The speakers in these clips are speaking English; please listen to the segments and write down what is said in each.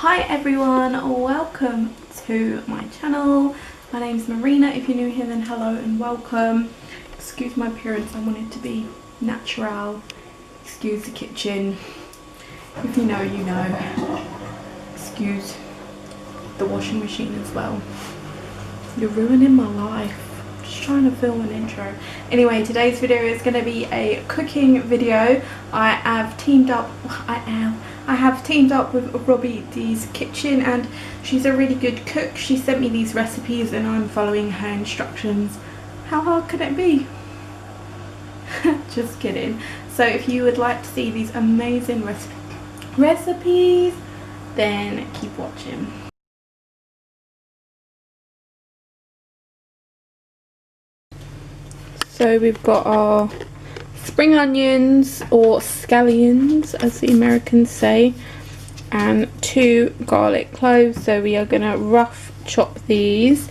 Hi everyone, welcome to my channel. My name's Marina. If you're new here, then hello and welcome. Excuse my appearance, I want it to be natural. Excuse the kitchen. If you know, you know. Excuse the washing machine as well. You're ruining my life. Just trying to film an intro. Anyway, today's video is going to be a cooking video. I have teamed up with Robys kitchen, and she's a really good cook. She sent me these recipes and I'm following her instructions. How hard could it be? Just kidding. So if you would like to see these amazing recipes, then keep watching. So we've got our spring onions, or scallions as the Americans say, and 2 garlic cloves. So we are going to rough chop these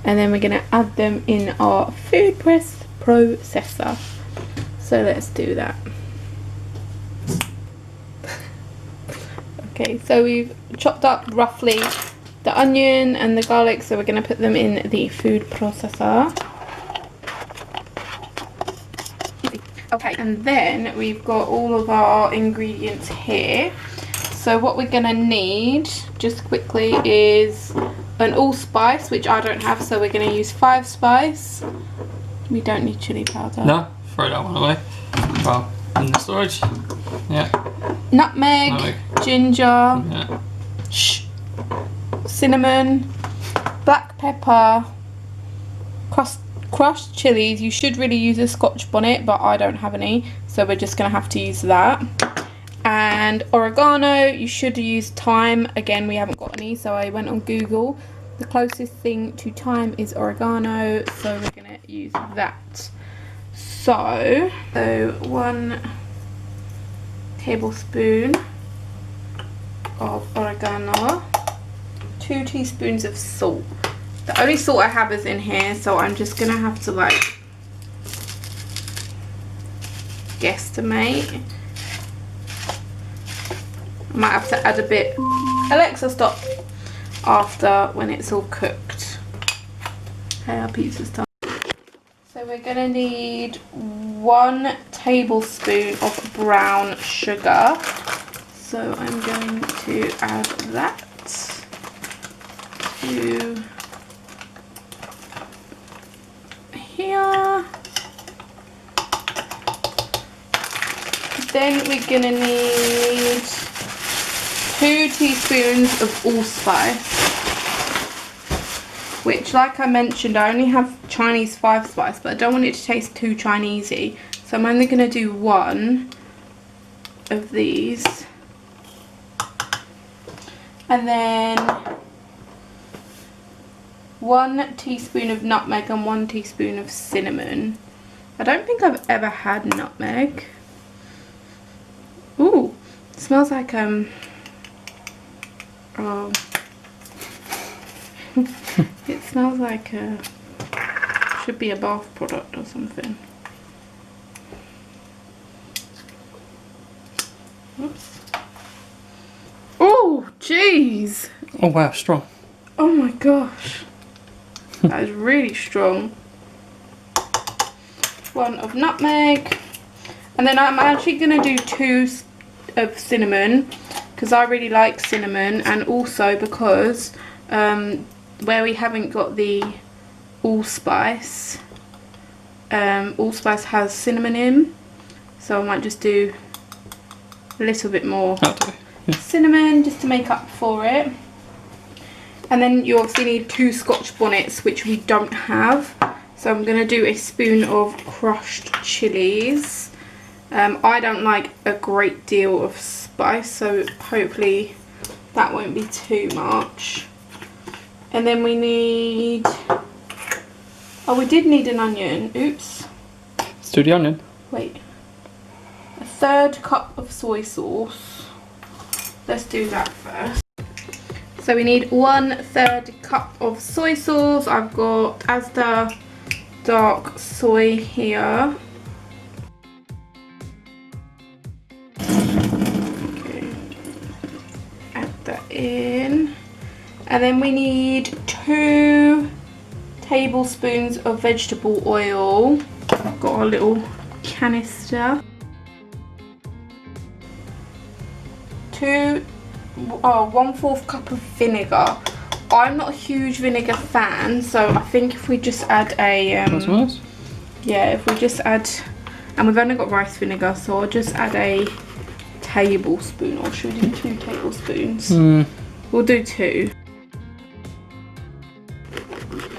and then we're going to add them in our food processor. So let's do that. Okay, so we've chopped up roughly the onion and the garlic, so we're going to put them in the food processor. Okay, and then we've got all of our ingredients here. So what we're gonna need, just quickly, is an allspice, which I don't have, so we're gonna use 5 spice. We don't need chili powder. No, throw that one away. Well, in the storage. Yeah. Nutmeg. Ginger. Yeah. Cinnamon. Black pepper. Crushed chilies. You should really use a Scotch bonnet, but I don't have any, so we're just gonna have to use that. And oregano. You should use thyme. Again, we haven't got any, so I went on Google. The closest thing to thyme is oregano, so we're gonna use that. So 1 tablespoon of oregano, 2 teaspoons of salt. The only salt I have is in here, so I'm just gonna have to like guesstimate. I might have to add a bit. Alexa, stop. After, when it's all cooked. Okay, our pizza's done. So we're gonna need 1 tablespoon of brown sugar. So I'm going to add that to here. Then we're gonna need 2 teaspoons of allspice, which, like I mentioned, I only have Chinese 5 spice, but I don't want it to taste too Chinesey, so I'm only gonna do 1 of these. And then 1 teaspoon of nutmeg and 1 teaspoon of cinnamon. I don't think I've ever had nutmeg. Ooh, it smells like oh. It smells like should be a bath product or something. Oops. Oh, jeez. Oh wow, strong. Oh my gosh. That is really strong. 1 of nutmeg. And then I'm actually going to do 2 of cinnamon, because I really like cinnamon, and also because where we haven't got the allspice, allspice has cinnamon in, so I might just do a little bit more cinnamon just to make up for it. And then you obviously need 2 Scotch bonnets, which we don't have, so I'm going to do a spoon of crushed chilies. I don't like a great deal of spice, so hopefully that won't be too much. And then we need, oh, we did need an onion. Oops. Let's do the onion. Wait. 1/3 cup of soy sauce. Let's do that first. So we need 1/3 cup of soy sauce. I've got Asda dark soy here. Okay. Add that in. And then we need 2 tablespoons of vegetable oil. I've got our little canister. 1/4 cup of vinegar. I'm not a huge vinegar fan, so I think if we just add a yeah, if we just add, and we've only got rice vinegar, so I'll just add a tablespoon, or should we do 2 tablespoons? We'll do 2.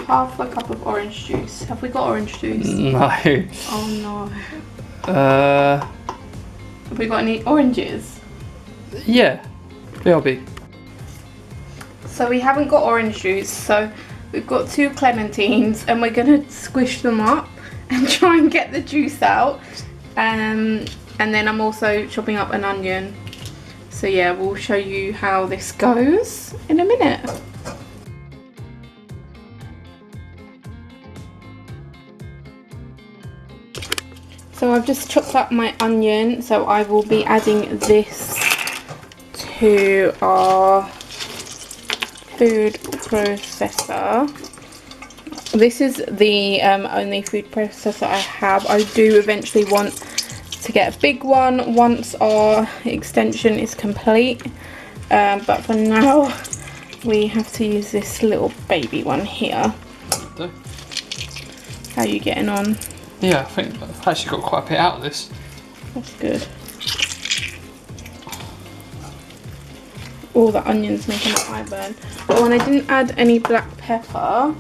1/2 cup of orange juice. Have we got orange juice? No. Oh no. Have we got any oranges? Yeah, BRB. So we haven't got orange juice, so we've got 2 clementines, and we're gonna squish them up and try and get the juice out. And then I'm also chopping up an onion. So yeah, we'll show you how this goes in a minute. So I've just chopped up my onion, so I will be adding this to our food processor. This is the only food processor I have. I do eventually want to get a big one once our extension is complete, but for now we have to use this little baby one here. How are you getting on? Yeah, I think I've actually got quite a bit out of this. That's good. All the onions making an eye burn. Oh, and I didn't add any black pepper.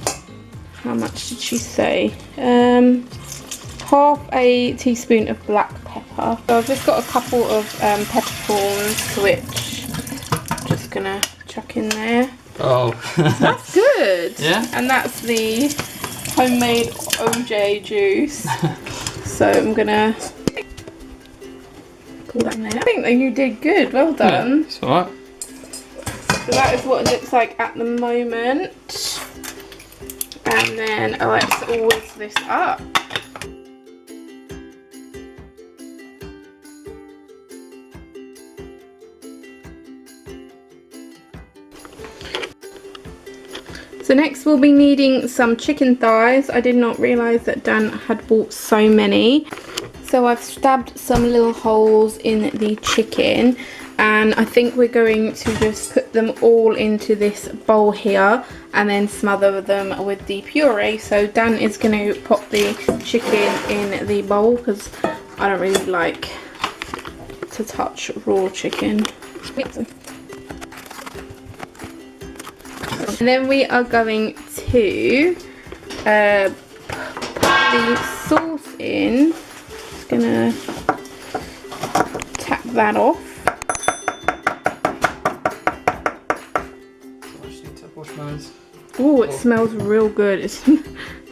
How much did she say? 1/2 a teaspoon of black pepper. So I've just got a couple of peppercorns, which I'm just gonna chuck in there. Oh. That's good. Yeah. And that's the homemade OJ juice. So I'm gonna pull that in there. I think that you did good. Well done. Yeah, it's alright. So that is what it looks like at the moment. And then let's whisk this up. So next we'll be needing some chicken thighs. I did not realise that Dan had bought so many. So I've stabbed some little holes in the chicken, and I think we're going to just put them all into this bowl here and then smother them with the puree. So Dan is going to pop the chicken in the bowl because I don't really like to touch raw chicken. And then we are going to put the sauce in. Just gonna tap that off. Oh, it smells real good. It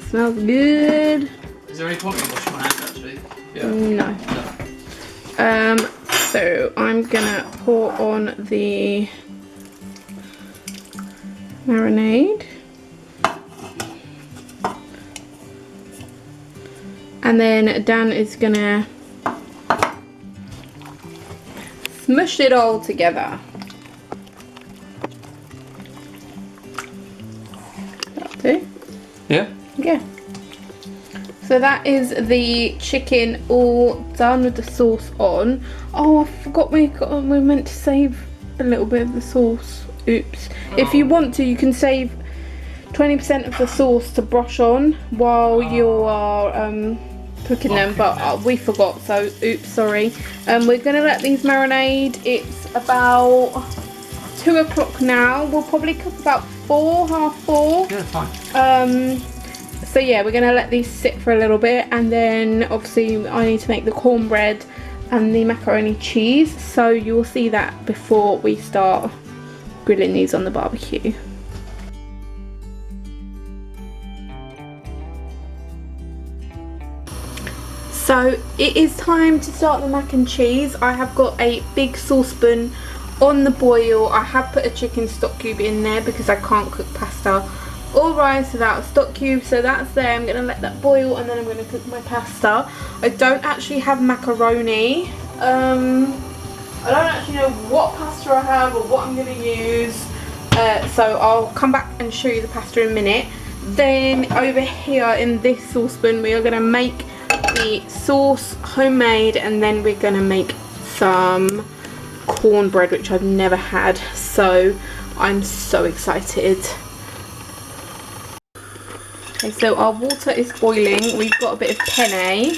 smells good. Is there any point in washing my hands actually? Yeah. No. So I'm gonna pour on the marinade, and then Dan is gonna smush it all together. That'll do. Yeah? Yeah. So that is the chicken all done with the sauce on. Oh, I forgot we meant to save a little bit of the sauce. Oops. If you want to, you can save 20% of the sauce to brush on while you are cooking them, but we forgot, so oops, sorry. We're going to let these marinade. It's about 2 o'clock now. We'll probably cook about 4, half 4. Yeah, fine. So yeah, we're going to let these sit for a little bit, and then obviously I need to make the cornbread and the macaroni cheese, so you'll see that before we start grilling these on the barbecue. So it is time to start the mac and cheese. I have got a big saucepan on the boil. I have put a chicken stock cube in there because I can't cook pasta or rice without a stock cube, so that's there. I'm going to let that boil and then I'm going to cook my pasta. I don't actually have macaroni. I don't actually know what pasta I have or what I'm going to use. So I'll come back and show you the pasta in a minute. Then over here in this saucepan we are going to make the sauce homemade, and then we're going to make some cornbread, which I've never had, so I'm so excited. Okay, so our water is boiling. We've got a bit of penne.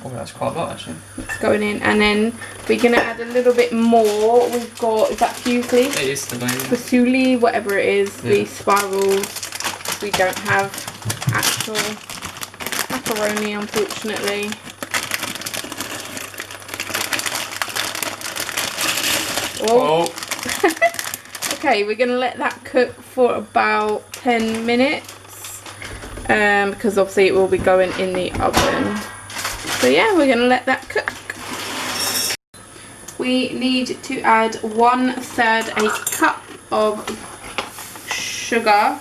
Oh, that's quite a lot actually. It's going in, and then we're going to add a little bit more. We've got, is that fusilli? It is the baby. Fusilli, whatever it is, the spirals. We don't have actual macaroni, unfortunately. Oh. Okay, we're going to let that cook for about 10 minutes. Because obviously it will be going in the oven. So yeah, we're going to let that cook. We need to add 1/3 a cup of sugar.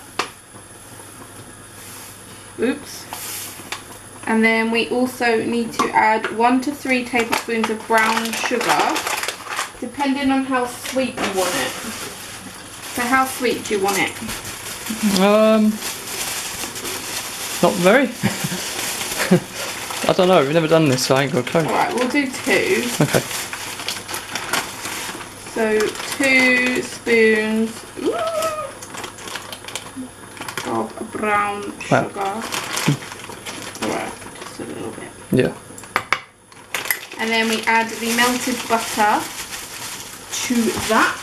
Oops. And then we also need to add 1 to 3 tablespoons of brown sugar, depending on how sweet you want it. So how sweet do you want it? Not very. I don't know, we've never done this, so I ain't got a clue. Alright, we'll do 2. Okay. So 2 spoons of brown sugar. Wow. Alright, just a little bit. Yeah. And then we add the melted butter to that.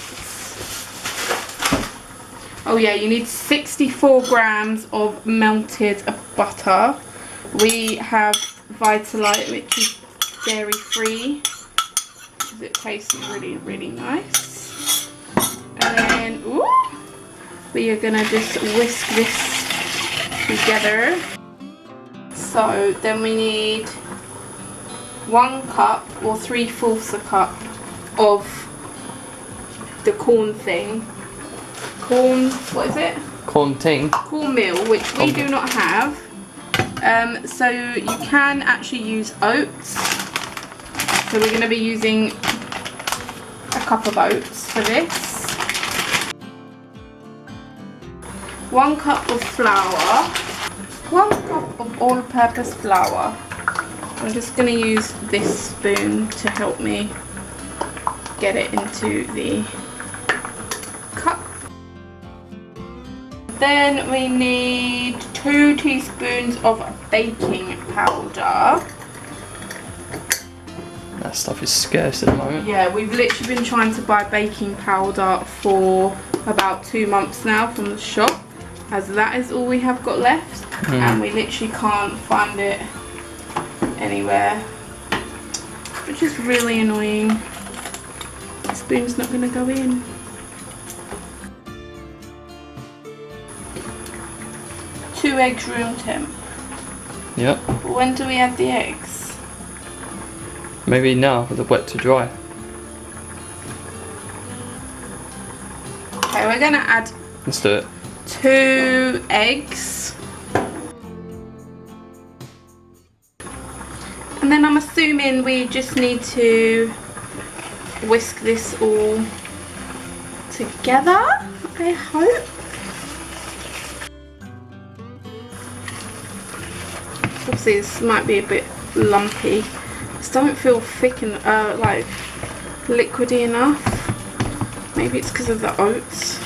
Oh yeah, you need 64 grams of melted butter. We have Vitalite, which is dairy free, because it tastes really, really nice. And then, ooh, we are gonna just whisk this together. So then we need 1 cup or 3/4 a cup of the corn thing. Corn, what is it? Corn ting. Cornmeal, which we do not have. So you can actually use oats. So we're going to be using a cup of oats for this. 1 cup of flour. 1 cup of all-purpose flour. I'm just going to use this spoon to help me get it into the cup. Then we need 2 teaspoons of baking powder. That stuff is scarce at the moment. Yeah, we've literally been trying to buy baking powder for about 2 months now from the shop, as that is all we have got left, and we literally can't find it anywhere, which is really annoying. The spoon's not going to go in. Two eggs room temp. Yep. But when do we add the eggs? Maybe now with the wet to dry. Okay, we're going to add Let's do it. 2 eggs. And then I'm assuming we just need to whisk this all together, I hope. Obviously this might be a bit lumpy. Just don't feel thick and like liquidy enough. Maybe it's because of the oats.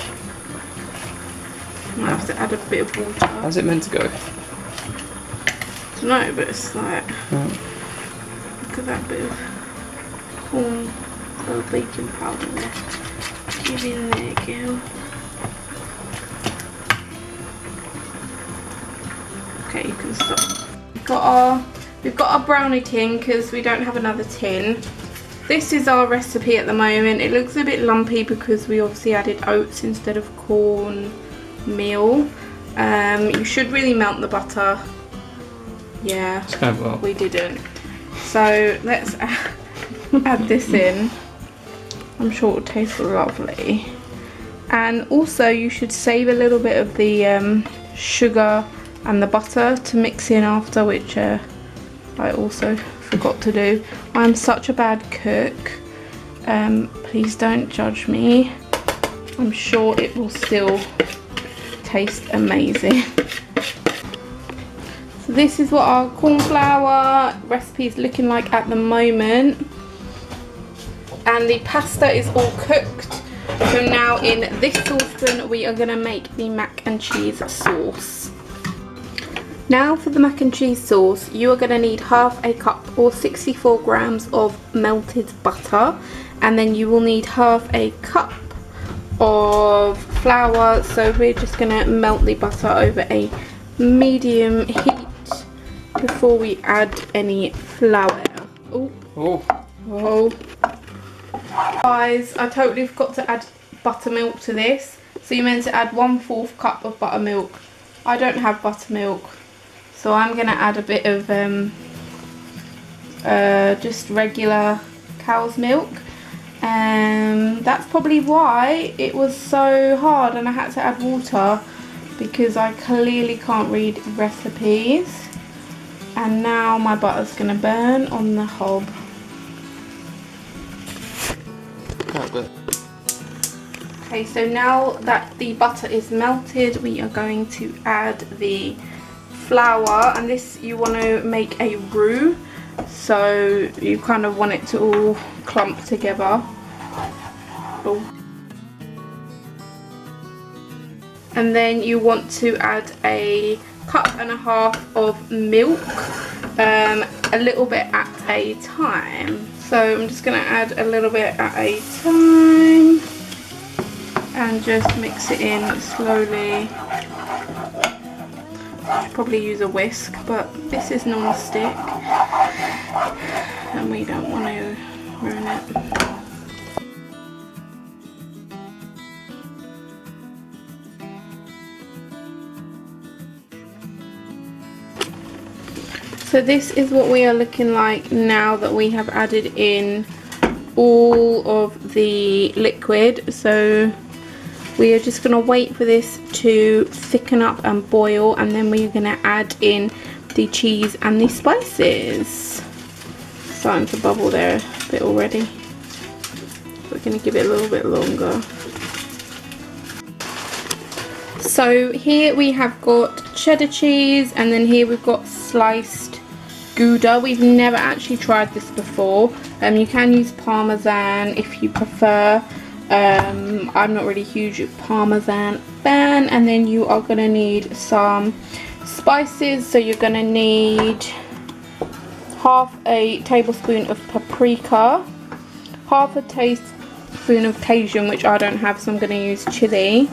Might have to add a bit of water. How's it meant to go? I don't know, but it's like, look at that bit of corn or baking powder there. Get in there, girl. Okay, you can stop. We've got our brownie tin because we don't have another tin. This is our recipe at the moment. It looks a bit lumpy because we obviously added oats instead of cornmeal. You should really melt the butter. Yeah, It's going well. we didn't. So let's add this in. I'm sure it'll taste lovely. And also you should save a little bit of the sugar and the butter to mix in after, which I also forgot to do. I'm such a bad cook. Please don't judge me. I'm sure it will still taste amazing. So this is what our corn flour recipe is looking like at the moment. And the pasta is all cooked. So now in this saucepan we are going to make the mac and cheese sauce. Now for the mac and cheese sauce, you are going to need half a cup or 64 grams of melted butter, and then you will need half a cup of flour. So we're just going to melt the butter over a medium heat before we add any flour. Oh. Guys, I totally forgot to add buttermilk to this. So you're meant to add 1/4 cup of buttermilk. I don't have buttermilk, so I'm going to add a bit of just regular cow's milk. That's probably why it was so hard and I had to add water, because I clearly can't read recipes. And now my butter's going to burn on the hob. Okay, so now that the butter is melted, we are going to add the flour, and this you want to make a roux, so you kind of want it to all clump together. And then you want to add a 1.5 cups of milk, a little bit at a time. So I'm just going to add a little bit at a time and just mix it in slowly. Should probably use a whisk, but this is non-stick and we don't want to ruin it. So this is what we are looking like now that we have added in all of the liquid. So we are just going to wait for this to thicken up and boil, and then we're going to add in the cheese and the spices. Starting to bubble there a bit already. We're going to give it a little bit longer. So here we have got cheddar cheese, and then here we've got sliced Gouda. We've never actually tried this before. You can use Parmesan if you prefer. I'm not really a huge Parmesan fan. And then you are going to need some spices. So you're going to need half a tablespoon of paprika, half a teaspoon of Cajun, which I don't have, so I'm going to use chili,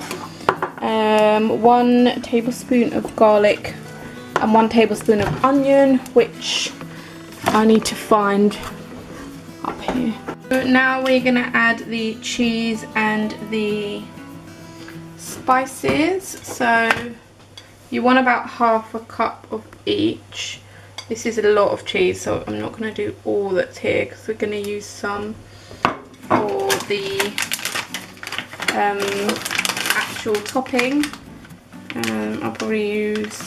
1 tablespoon of garlic, and 1 tablespoon of onion, which I need to find up here. So now we're going to add the cheese and the spices. So you want about half a cup of each. This is a lot of cheese, so I'm not going to do all that's here because we're going to use some for the actual topping. I'll probably use...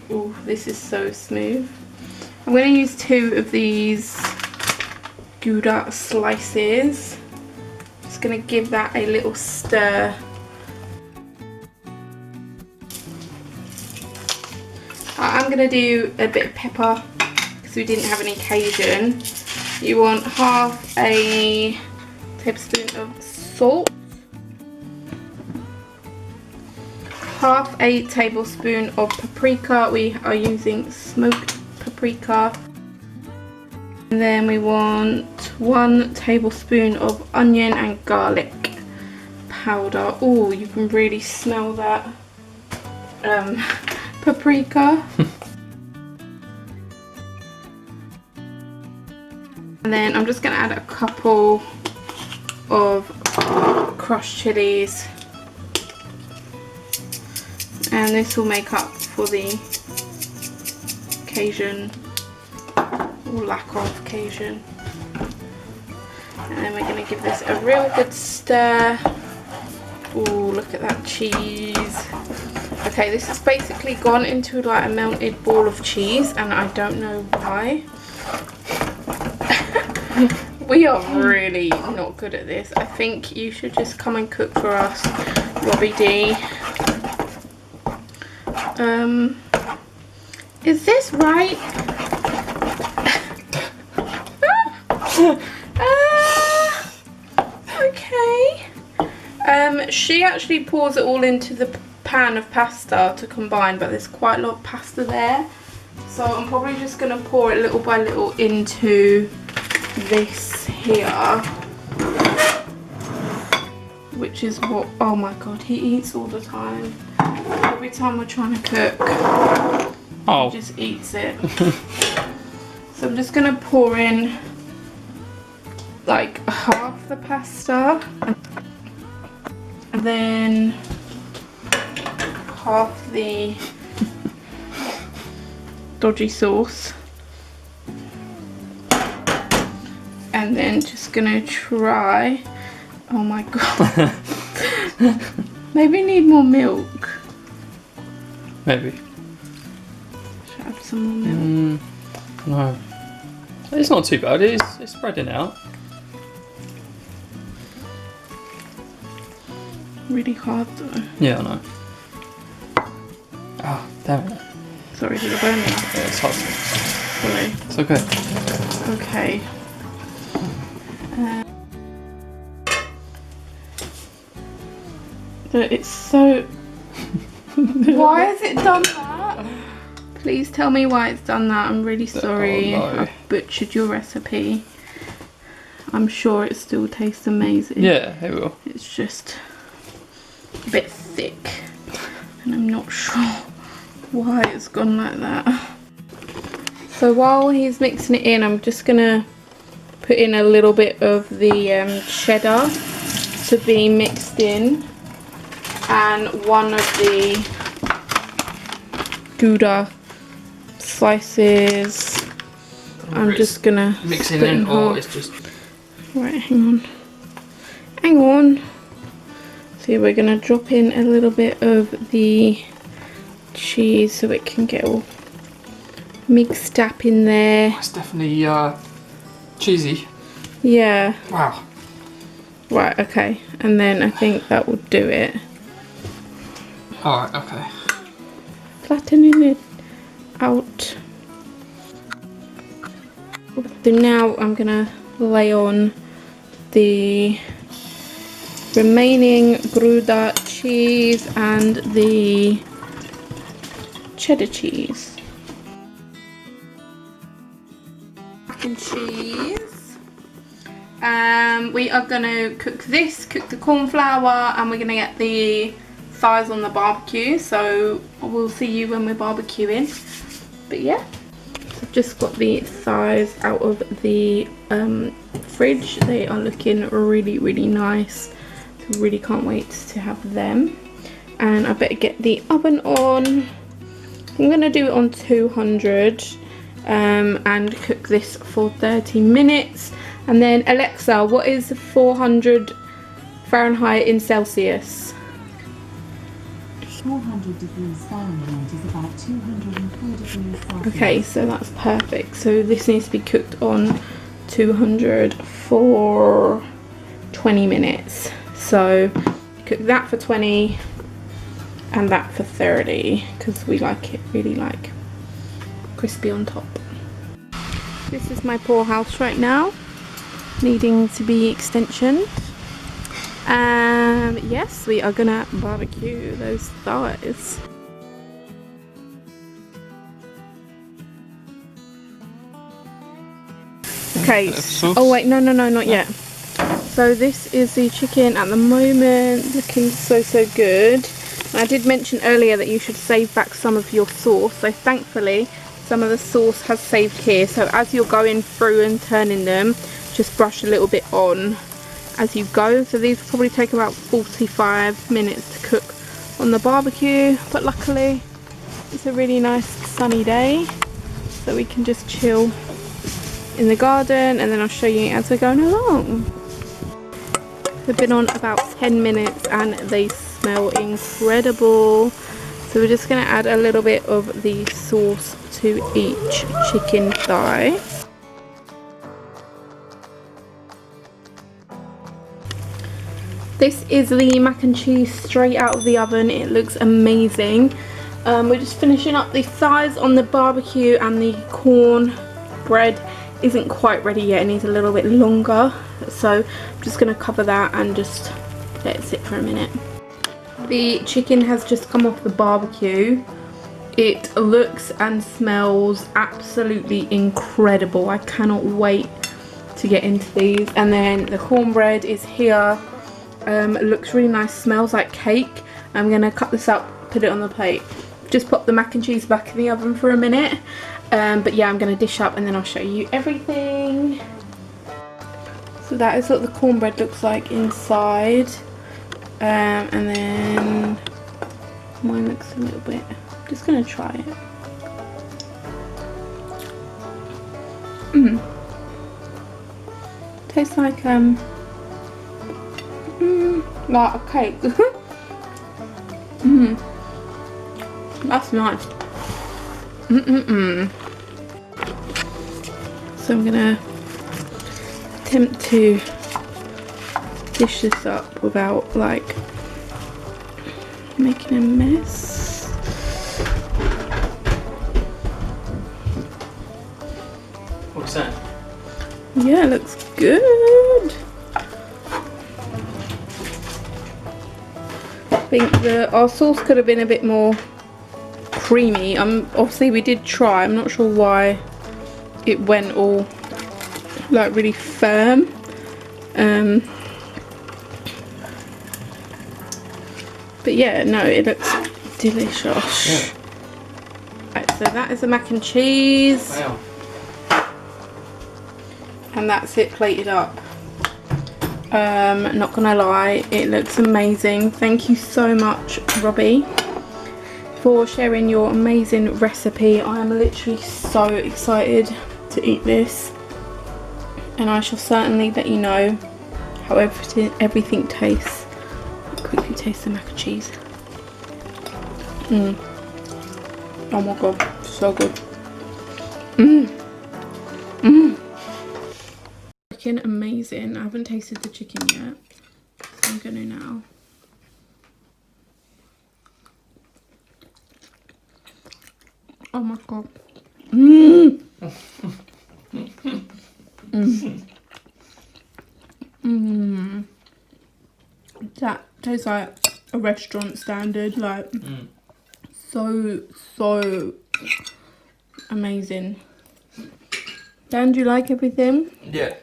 Oh, this is so smooth. I'm going to use 2 of these Gouda slices. Just going to give that a little stir. I'm going to do a bit of pepper because we didn't have any Cajun. You want half a tablespoon of salt, half a tablespoon of paprika. We are using smoked paprika. And then we want 1 tablespoon of onion and garlic powder. Oh, you can really smell that paprika. And then I'm just going to add a couple of crushed chilies, and this will make up for the Cajun, or lack of Cajun. And then we're going to give this a real good stir. Ooh, look at that cheese. Okay, this has basically gone into like a melted ball of cheese, and I don't know why. We are really not good at this. I think you should just come and cook for us, Robbie D. Is this right? Okay. She actually pours it all into the pan of pasta to combine, but there's quite a lot of pasta there. So I'm probably just going to pour it little by little into this here. Which is what, oh my god, he eats all the time. Every time we're trying to cook, he just eats it. So I'm just going to pour in like half the pasta. And then half the dodgy sauce, and then just gonna try, oh my god, maybe need more milk. Maybe. Should I have some more milk? No, it's not too bad. It's spreading out. Really hard though. Yeah, I know. Ah, damn it. Sorry, did I burn it? Yeah, it's hot. Sorry. It's okay. Okay. It's so... Why has it done that? Please tell me why it's done that. I'm really sorry. Oh, no. I've butchered your recipe. I'm sure it still tastes amazing. Yeah, it will. It's just a bit thick. And I'm not sure why it's gone like that. So while he's mixing it in, I'm just gonna put in a little bit of the cheddar to be mixed in, and one of the Gouda slices. I'm just gonna mix it in, or it's just... Right, hang on. So we're gonna drop in a little bit of the cheese so it can get all mixed up in there. It's definitely cheesy. Yeah. Wow. Right, okay. And then I think that will do it. Alright, okay. Flattening it out. So now I'm gonna lay on the remaining Gouda cheese and the cheddar cheese. Mac and cheese. We are gonna cook the corn flour, and we're gonna get the thighs on the barbecue. So we'll see you when we're barbecuing. But yeah, so I've just got the thighs out of the fridge. They are looking really, really nice. So really can't wait to have them. And I better get the oven on. I'm gonna do it on 200 and cook this for 30 minutes. And then Alexa, what is 400 Fahrenheit in Celsius? 400 degrees Fahrenheit is about 204 degrees Celsius. Okay, so that's perfect. So this needs to be cooked on 200 for 20 minutes. So cook that for 20 and that for 30 because we like it really like crispy on top. This is my poor house right now, needing to be extensioned. Yes, we are gonna barbecue those thighs. Okay, oh wait, no, not yet. So this is the chicken at the moment, looking so good. And I did mention earlier that you should save back some of your sauce, so thankfully some of the sauce has saved here. So as you're going through and turning them, just brush a little bit on as you go. So these will probably take about 45 minutes to cook on the barbecue, but luckily it's a really nice sunny day, so we can just chill in the garden, and then I'll show you as we're going along. They've been on about 10 minutes and they smell incredible. So we're just going to add a little bit of the sauce to each chicken thigh. This is the mac and cheese straight out of the oven. It looks amazing. We're just finishing up the thighs on the barbecue, and the cornbread isn't quite ready yet. It needs a little bit longer. So I'm just going to cover that and just let it sit for a minute. The chicken has just come off the barbecue. It looks and smells absolutely incredible. I cannot wait to get into these. And then the cornbread is here. It looks really nice, smells like cake. I'm gonna cut this up, put it on the plate. Just pop the mac and cheese back in the oven for a minute. But yeah, I'm gonna dish up and then I'll show you everything. So that is what the cornbread looks like inside. And then mine looks a little bit, I'm just gonna try it. Tastes like like a cake. That's nice. So I'm gonna attempt to dish this up without like making a mess. What's that? Yeah, it looks good. I think our sauce could have been a bit more creamy. Obviously we did try. I'm not sure why it went all like really firm. But yeah, no, it looks delicious. Yeah. Right, so that is the mac and cheese. Wow. And that's it plated up. Not gonna lie, it looks amazing. Thank you so much, Robbie, for sharing your amazing recipe. I am literally so excited to eat this, and I shall certainly let you know how everything tastes. I'll quickly taste the mac and cheese. Oh my god, so good. Chicken, amazing. I haven't tasted the chicken yet, so I'm gonna now. Oh my god. That tastes like a restaurant standard, like so amazing. Dan, do you like everything? Yeah.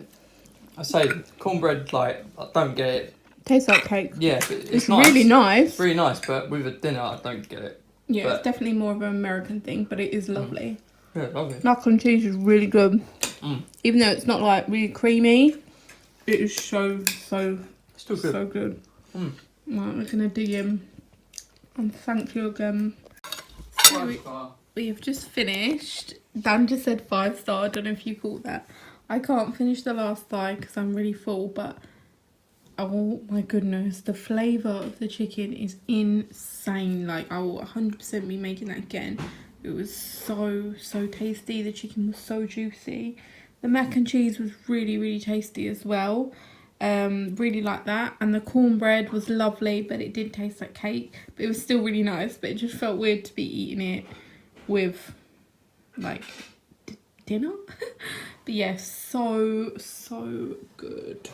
I say cornbread, like, I don't get it. Tastes like cake. Yeah, but It's nice. really nice. It's really nice, but with a dinner, I don't get it. Yeah, But- it's definitely more of an American thing, but it is lovely. Yeah, lovely. Mac and cheese is really good. Mm. Even though it's not like really creamy, it is so Still good. so good. Mm. Right, we're gonna dig in. And thank you again. So we have just finished. Dan just said 5-star. I don't know if you caught that. I can't finish the last thigh because I'm really full, but oh my goodness, the flavour of the chicken is insane. Like, I will 100% be making that again. It was so tasty. The chicken was so juicy. The mac and cheese was really tasty as well. Really like that. And the cornbread was lovely, but it did taste like cake. But it was still really nice, but it just felt weird to be eating it with like dinner. But yes, so good.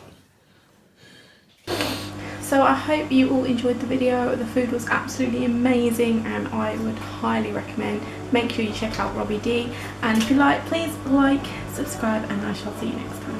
So I hope you all enjoyed the video. The food was absolutely amazing and I would highly recommend. Make sure you check out Robbie D. And if you like, please like, subscribe, and I shall see you next time.